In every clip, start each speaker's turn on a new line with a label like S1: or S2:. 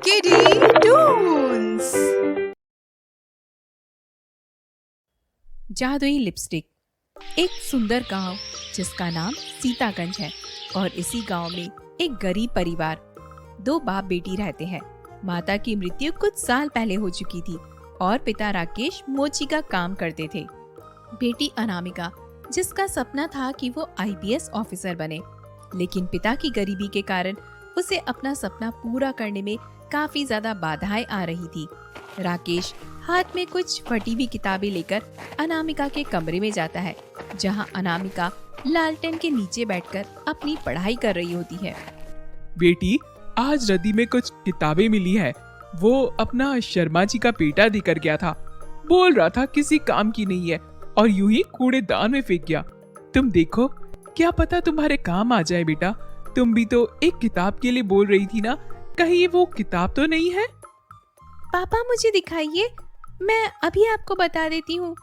S1: किडी टून्स। जादुई लिपस्टिक। एक सुंदर गांव जिसका नाम सीतागंज है और इसी गांव में एक गरीब परिवार, दो बाप बेटी रहते हैं। माता की मृत्यु कुछ साल पहले हो चुकी थी और पिता राकेश मोची का काम करते थे। बेटी अनामिका, जिसका सपना था कि वो आईपीएस ऑफिसर बने, लेकिन पिता की गरीबी के कारण उसे अपना सपना पूरा करने में काफी ज्यादा बाधाएं आ रही थी। राकेश हाथ में कुछ फटी हुई किताबें लेकर अनामिका के कमरे में जाता है, जहां अनामिका लालटेन के नीचे बैठकर अपनी पढ़ाई कर रही होती है।
S2: बेटी, आज रदी में कुछ किताबें मिली है। वो अपना शर्मा जी का पेटा देकर गया था। बोल रहा था किसी काम की नहीं है और यूं ही कूड़ेदान में फेंक गया। तुम देखो, क्या पता तुम्हारे काम आ जाए। बेटा, तुम भी तो एक किताब के लिए बोल रही थी ना, कहीं वो किताब तो नहीं है?
S1: पापा मुझे दिखाइए, मैं अभी आपको बता देती हूँ।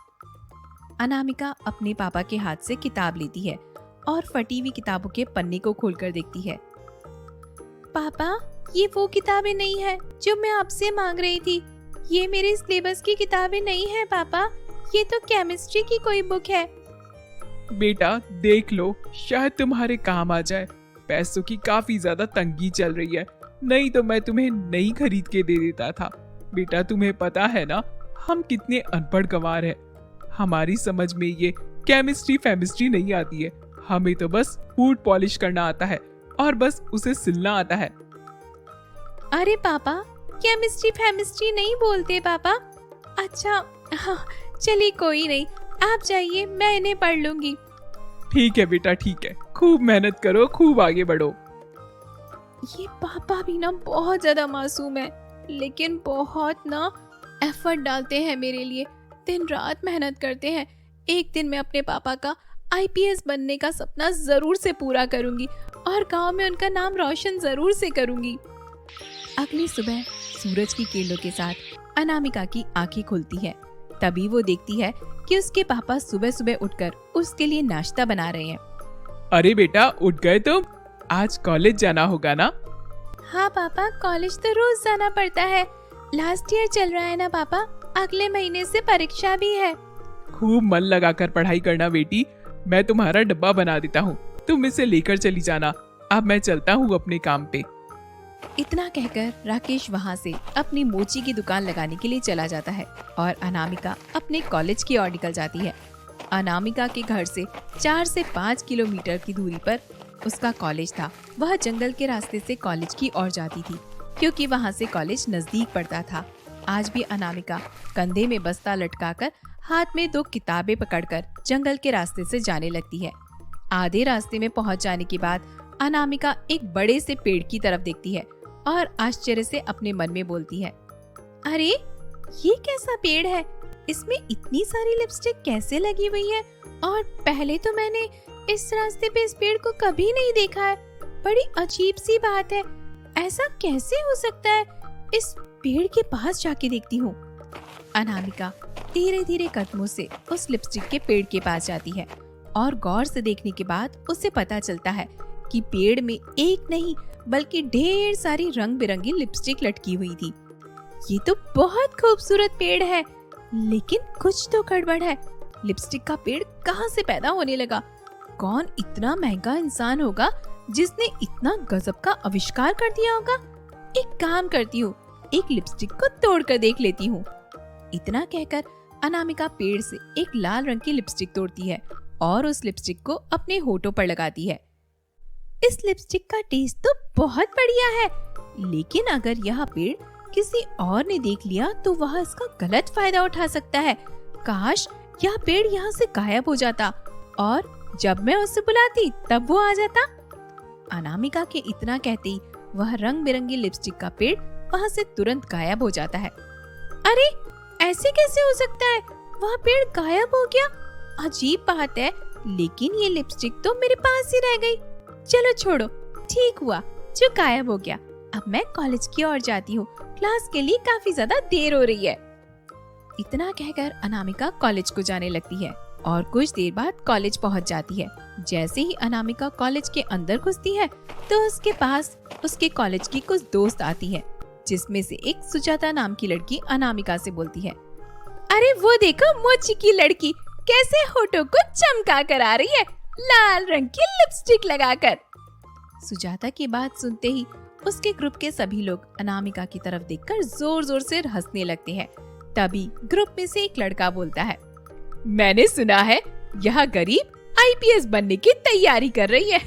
S1: अनामिका अपने पापा के हाथ से किताब लेती है और फटी हुई किताबों के पन्ने को खोलकर देखती है। पापा, ये वो किताबें नहीं है जो मैं आपसे मांग रही थी। ये मेरे सिलेबस की किताबें नहीं है पापा, ये तो केमिस्ट्री की कोई बुक है।
S2: बेटा देख लो, शायद तुम्हारे काम आ जाए। पैसों की काफी ज्यादा तंगी चल रही है, नहीं तो मैं तुम्हें नई खरीद के दे देता था। बेटा, तुम्हें पता है ना हम कितने अनपढ़ गंवार हैं। हमारी समझ में ये केमिस्ट्री नहीं आती है। हमें तो बस फूड पॉलिश करना आता है और बस उसे सिलना आता है।
S1: अरे पापा, केमिस्ट्री नहीं बोलते पापा। अच्छा हाँ, चलिए कोई नहीं, आप जाइए, मैं इन्हें पढ़ लूंगी।
S2: ठीक है बेटा, ठीक है, खूब मेहनत करो, खूब आगे बढ़ो।
S1: ये पापा भी ना बहुत ज्यादा मासूम है, लेकिन बहुत ना एफर्ट डालते हैं मेरे लिए, दिन रात मेहनत करते हैं। एक दिन मैं अपने पापा का आईपीएस बनने का सपना जरूर से पूरा करूंगी और गांव में उनका नाम रोशन जरूर से करूंगी। अगली सुबह सूरज की किरणों के साथ अनामिका की आंखें खुलती है। तभी वो देखती है कि उसके पापा सुबह सुबह उठकर उसके लिए नाश्ता बना रहे हैं।
S2: अरे बेटा, उठ गए तुम? आज कॉलेज जाना होगा ना?
S1: हाँ पापा, कॉलेज तो रोज जाना पड़ता है। लास्ट ईयर चल रहा है ना पापा, अगले महीने से परीक्षा भी है।
S2: खूब मन लगाकर पढ़ाई करना बेटी। मैं तुम्हारा डब्बा बना देता हूँ, तुम इसे लेकर चली जाना। अब मैं चलता हूँ अपने काम पे।
S1: इतना कहकर राकेश वहाँ से अपनी मोची की दुकान लगाने के लिए चला जाता है और अनामिका अपने कॉलेज की ओर निकल जाती है। अनामिका के घर से 4 से 5 किलोमीटर की दूरी पर उसका कॉलेज था। वह जंगल के रास्ते से कॉलेज की ओर जाती थी, क्योंकि वहाँ से कॉलेज नजदीक पड़ता था। आज भी अनामिका कंधे में बस्ता लटकाकर हाथ में 2 किताबें पकड़कर जंगल के रास्ते से जाने लगती है। आधे रास्ते में पहुँच जाने के बाद अनामिका एक बड़े से पेड़ की तरफ देखती है और आश्चर्य से अपने मन में बोलती है, अरे ये कैसा पेड़ है? इसमें इतनी सारी लिपस्टिक कैसे लगी हुई है? और पहले तो मैंने इस रास्ते पे इस पेड़ को कभी नहीं देखा है। बड़ी अजीब सी बात है, ऐसा कैसे हो सकता है? इस पेड़ के पास जाके देखती हूँ। अनामिका धीरे धीरे कदमों से उस लिपस्टिक के पेड़ के पास जाती है और गौर से देखने के बाद उसे पता चलता है कि पेड़ में एक नहीं बल्कि ढेर सारी रंग बिरंगी लिपस्टिक लटकी हुई थी। ये तो बहुत खूबसूरत पेड़ है, लेकिन कुछ तो गड़बड़ है। लिपस्टिक का पेड़ कहाँ से पैदा होने लगा? कौन इतना महंगा इंसान होगा जिसने इतना गजब का आविष्कार कर दिया होगा? एक काम करती हूँ, एक लिपस्टिक को तोड़ कर देख लेती हूँ। इतना कहकर अनामिका पेड़ से एक लाल रंग की लिपस्टिक तोड़ती है और उस लिपस्टिक को अपने होठों पर लगाती है। इस लिपस्टिक का टेस्ट तो बहुत बढ़िया है, लेकिन अगर यह पेड़ किसी और ने देख लिया तो वह इसका गलत फायदा उठा सकता है। काश यह पेड़ यहाँ से गायब हो जाता और जब मैं उसे बुलाती तब वो आ जाता। अनामिका के इतना कहते ही वह रंग बिरंगी लिपस्टिक का पेड़ वहाँ से तुरंत गायब हो जाता है। अरे ऐसे कैसे हो सकता है? वह पेड़ गायब हो गया? अजीब बात है, लेकिन ये लिपस्टिक तो मेरे पास ही रह गई। चलो छोड़ो, ठीक हुआ जो गायब हो गया। अब मैं कॉलेज की ओर जाती हूँ, क्लास के लिए काफी ज्यादा देर हो रही है। इतना कहकर अनामिका कॉलेज को जाने लगती है और कुछ देर बाद कॉलेज पहुँच जाती है। जैसे ही अनामिका कॉलेज के अंदर घुसती है तो उसके पास उसके कॉलेज की कुछ दोस्त आती है। जिसमें से एक सुजाता नाम की लड़की अनामिका से बोलती है, अरे वो देखो मोची की लड़की कैसे होठों को चमका कर आ रही है, लाल रंग की लिपस्टिक लगाकर। सुजाता की बात सुनते ही उसके ग्रुप के सभी लोग अनामिका की तरफ देखकर जोर जोर से हंसने लगते हैं। तभी ग्रुप में से एक लड़का बोलता है, मैंने सुना है यह गरीब आईपीएस बनने की तैयारी कर रही है।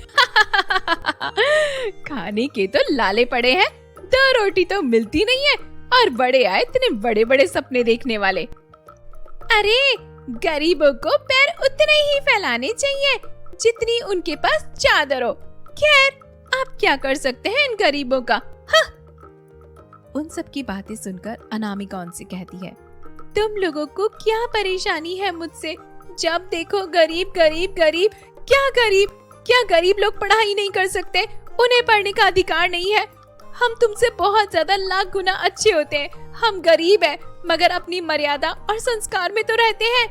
S1: खाने के तो लाले पड़े हैं, 2 रोटी तो मिलती नहीं है और बड़े आए इतने बड़े बड़े सपने देखने वाले। अरे गरीबों को पैर उतने ही फैलाने चाहिए जितनी उनके पास चादर हो। खैर आप क्या कर सकते हैं इन गरीबों का। हाँ। उन सब की बातें सुनकर अनामिका उनसे कहती है, तुम लोगों को क्या परेशानी है मुझसे? जब देखो गरीब गरीब गरीब। क्या गरीब लोग पढ़ाई नहीं कर सकते? उन्हें पढ़ने का अधिकार नहीं है? हम तुमसे बहुत ज्यादा लाख गुना अच्छे होते हैं। हम गरीब हैं मगर अपनी मर्यादा और संस्कार में तो रहते हैं।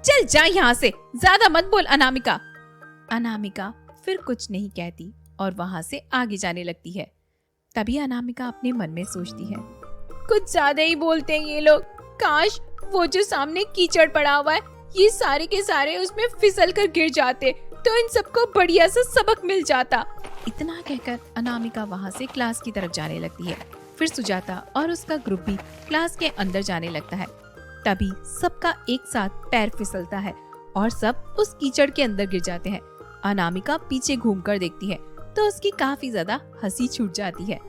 S1: चल जा यहाँ से, ज्यादा मत बोल अनामिका। अनामिका फिर कुछ नहीं कहती और वहाँ से आगे जाने लगती है। तभी अनामिका अपने मन में सोचती है, कुछ ज्यादा ही बोलते हैं ये लोग। काश वो जो सामने कीचड़ पड़ा हुआ है, ये सारे के सारे उसमें फिसल कर गिर जाते तो इन सबको बढ़िया सा सबक मिल जाता। इतना कहकर अनामिका वहाँ से क्लास की तरफ जाने लगती है। फिर सुजाता और उसका ग्रुप भी क्लास के अंदर जाने लगता है। तभी सबका एक साथ पैर फिसलता है और सब उस कीचड़ के अंदर गिर जाते हैं। अनामिका पीछे घूमकर देखती है तो उसकी काफी ज्यादा हंसी छूट जाती है।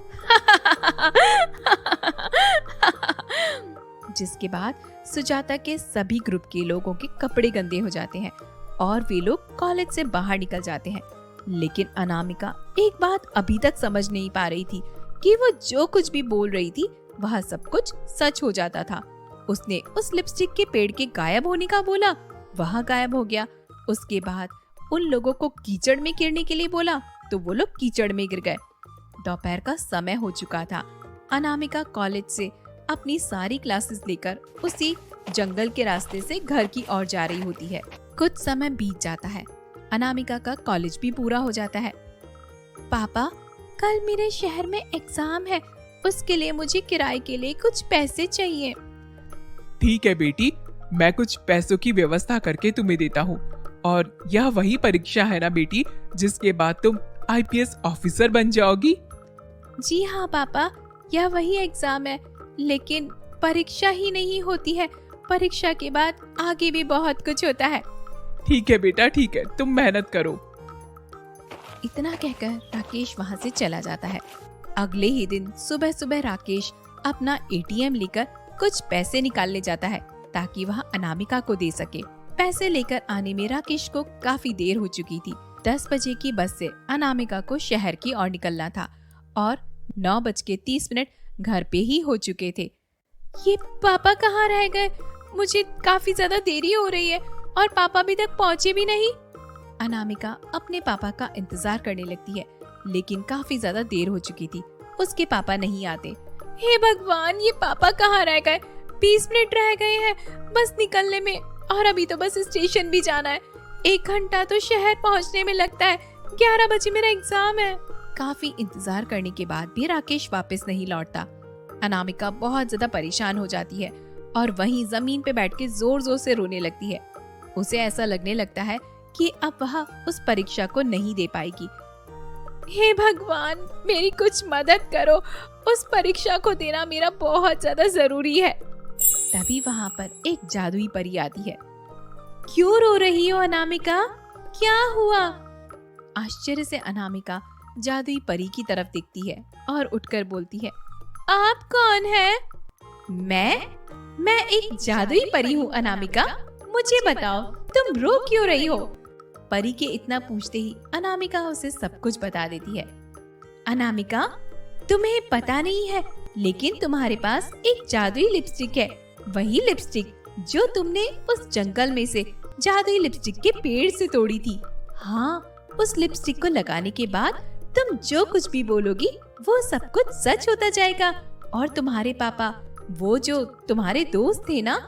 S1: जिसके बाद सुजाता के सभी ग्रुप के लोगों के कपड़े गंदे हो जाते हैं और वे लोग कॉलेज से बाहर निकल जाते हैं। लेकिन अनामिका एक बात अभी तक समझ नहीं पा रही थी कि वो जो कुछ भी बोल रही थी वह सब कुछ सच हो जाता था। उसने उस लिपस्टिक के पेड़ के गायब होने का बोला, वह गायब हो गया। उसके बाद उन लोगों को कीचड़ में गिरने के लिए बोला तो वो लोग कीचड़ में गिर गए। दोपहर का समय हो चुका था। अनामिका कॉलेज से अपनी सारी क्लासेस लेकर उसी जंगल के रास्ते से घर की ओर जा रही होती है। कुछ समय बीत जाता है। अनामिका का कॉलेज भी पूरा हो जाता है। पापा, कल मेरे शहर में एग्जाम है, उसके लिए मुझे किराए के लिए कुछ पैसे चाहिए।
S2: ठीक है बेटी, मैं कुछ पैसों की व्यवस्था करके तुम्हें देता हूँ। और यह वही परीक्षा है ना बेटी, जिसके बाद तुम आईपीएस ऑफिसर बन जाओगी?
S1: जी हाँ पापा, यह वही एग्जाम है, लेकिन परीक्षा ही नहीं होती है, परीक्षा के बाद आगे भी बहुत कुछ होता है।
S2: ठीक है बेटा, ठीक है, तुम मेहनत करो।
S1: इतना कहकर राकेश वहाँ से चला जाता है। अगले ही दिन सुबह सुबह राकेश अपना एटीएम लेकर कुछ पैसे निकालने जाता है ताकि वह अनामिका को दे सके। पैसे लेकर आने में राकेश को काफी देर हो चुकी थी। 10 बजे की बस से अनामिका को शहर की ओर निकलना था और 9:30 घर पे ही हो चुके थे। ये पापा कहाँ रह गए? मुझे काफी ज्यादा देरी हो रही है और पापा अभी तक पहुँचे भी नहीं। अनामिका अपने पापा का इंतजार करने लगती है, लेकिन काफी ज्यादा देर हो चुकी थी। उसके पापा नहीं आते। हे भगवान, ये पापा कहाँ रह गए? 20 मिनट रह गए हैं बस निकलने में और अभी तो बस स्टेशन भी जाना है। 1 घंटा तो शहर पहुँचने में लगता है। 11 बजे मेरा एग्जाम है। काफी इंतजार करने के बाद भी राकेश वापस नहीं लौटता। अनामिका बहुत ज्यादा परेशान हो जाती है और वहीं जमीन पे बैठ के जोर जोर से रोने लगती है। उसे ऐसा लगने लगता है कि अब वह उस परीक्षा को नहीं दे पाएगी। हे भगवान, मेरी कुछ मदद करो, उस परीक्षा को देना मेरा बहुत ज्यादा जरूरी है। तभी वहाँ पर एक जादुई परी आती है। क्यों रो रही हो अनामिका? क्या हुआ? आश्चर्य से अनामिका जादुई परी की तरफ देखती है और उठकर बोलती है, आप कौन है? मैं एक जादुई परी हूँ अनामिका। मुझे बताओ, तुम रो क्यों रही हो? परी के इतना पूछते ही अनामिका उसे सब कुछ बता देती है। अनामिका, तुम्हें पता नहीं है, लेकिन तुम्हारे पास एक जादुई लिपस्टिक है। वही लिपस्टिक जो तुमने उस जंगल में से जादुई लिपस्टिक के पेड़ से तोड़ी थी। हाँ, उस लिपस्टिक को लगाने के बाद तुम जो कुछ भी बोलोगी वो सब कुछ सच होता जाएगा। और तुम्हारे पापा, वो जो तुम्हारे दोस्त थे ना,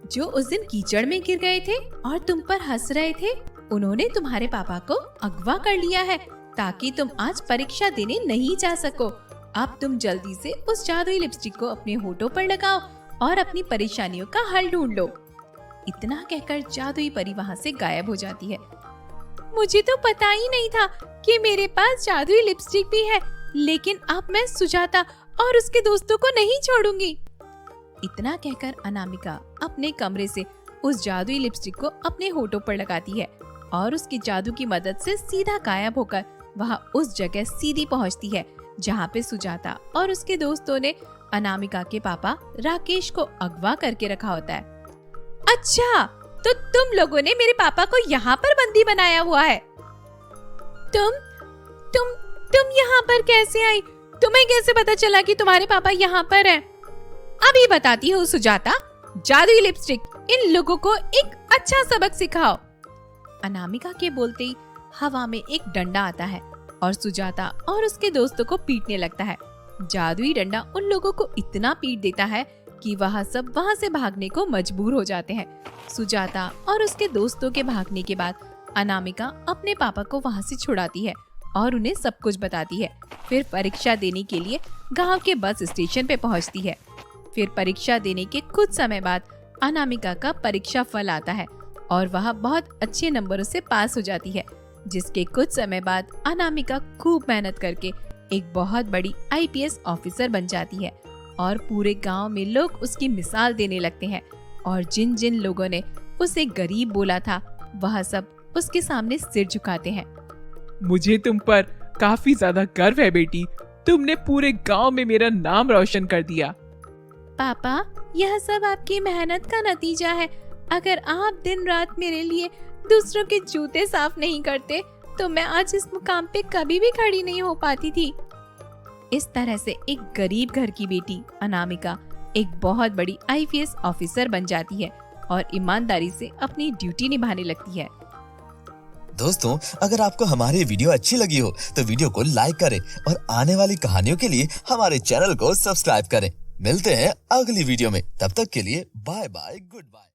S1: जो उस दिन कीचड़ में गिर गए थे और तुम पर हंस रहे थे, उन्होंने तुम्हारे पापा को अगवा कर लिया है ताकि तुम आज परीक्षा देने नहीं जा सको। अब तुम जल्दी से उस जादुई लिपस्टिक को अपने होठों पर लगाओ और अपनी परेशानियों का हल ढूंढ लो। इतना कहकर जादुई परी वहाँ से गायब हो जाती है। मुझे तो पता ही नहीं था कि मेरे पास जादुई लिपस्टिक भी है, लेकिन अब मैं सुजाता और उसके दोस्तों को नहीं छोड़ूंगी। इतना कहकर अनामिका अपने कमरे से उस जादुई लिपस्टिक को अपने होठों पर लगाती है और उसके जादू की मदद से सीधा गायब होकर वह उस जगह सीधी पहुंचती है जहां पे सुजाता और उसके दोस्तों ने अनामिका के पापा राकेश को अगवा करके रखा होता है। अच्छा, तो तुम लोगों ने मेरे पापा को यहाँ पर बंदी बनाया हुआ है। तुम यहाँ पर कैसे आई? तुम्हें कैसे पता चला कि तुम्हारे पापा यहाँ पर हैं? अभी बताती हूँ सुजाता। जादुई लिपस्टिक, इन लोगों को एक अच्छा सबक सिखाओ। अनामिका के बोलते ही हवा में एक डंडा आता है और सुजाता और उसके दोस्तों को पीटने लगता है। जादुई डंडा उन लोगों को इतना पीट देता है कि वह सब वहाँ से भागने को मजबूर हो जाते हैं। सुजाता और उसके दोस्तों के भागने के बाद अनामिका अपने पापा को वहाँ से छुड़ाती है और उन्हें सब कुछ बताती है। फिर परीक्षा देने के लिए गांव के बस स्टेशन पे पहुँचती है। फिर परीक्षा देने के कुछ समय बाद अनामिका का परीक्षा फल आता है और वह बहुत अच्छे नंबरों से पास हो जाती है, जिसके कुछ समय बाद अनामिका खूब मेहनत करके एक बहुत बड़ी IPS ऑफिसर बन जाती है और पूरे गांव में लोग उसकी मिसाल देने लगते हैं और जिन जिन लोगों ने उसे गरीब बोला था वह सब उसके सामने सिर झुकाते हैं।
S2: मुझे तुम पर काफी ज्यादा गर्व है बेटी। तुमने पूरे गांव में मेरा नाम रोशन कर दिया।
S1: पापा, यह सब आपकी मेहनत का नतीजा है। अगर आप दिन रात मेरे लिए दूसरों के जूते साफ नहीं करते तो मैं आज इस मुकाम पे कभी भी खड़ी नहीं हो पाती थी। इस तरह से एक गरीब घर की बेटी अनामिका एक बहुत बड़ी IPS ऑफिसर बन जाती है और ईमानदारी से अपनी ड्यूटी निभाने लगती है।
S3: दोस्तों, अगर आपको हमारी वीडियो अच्छी लगी हो तो वीडियो को लाइक करें और आने वाली कहानियों के लिए हमारे चैनल को सब्सक्राइब करें। मिलते हैं अगली वीडियो में, तब तक के लिए बाय बाय, गुड बाय।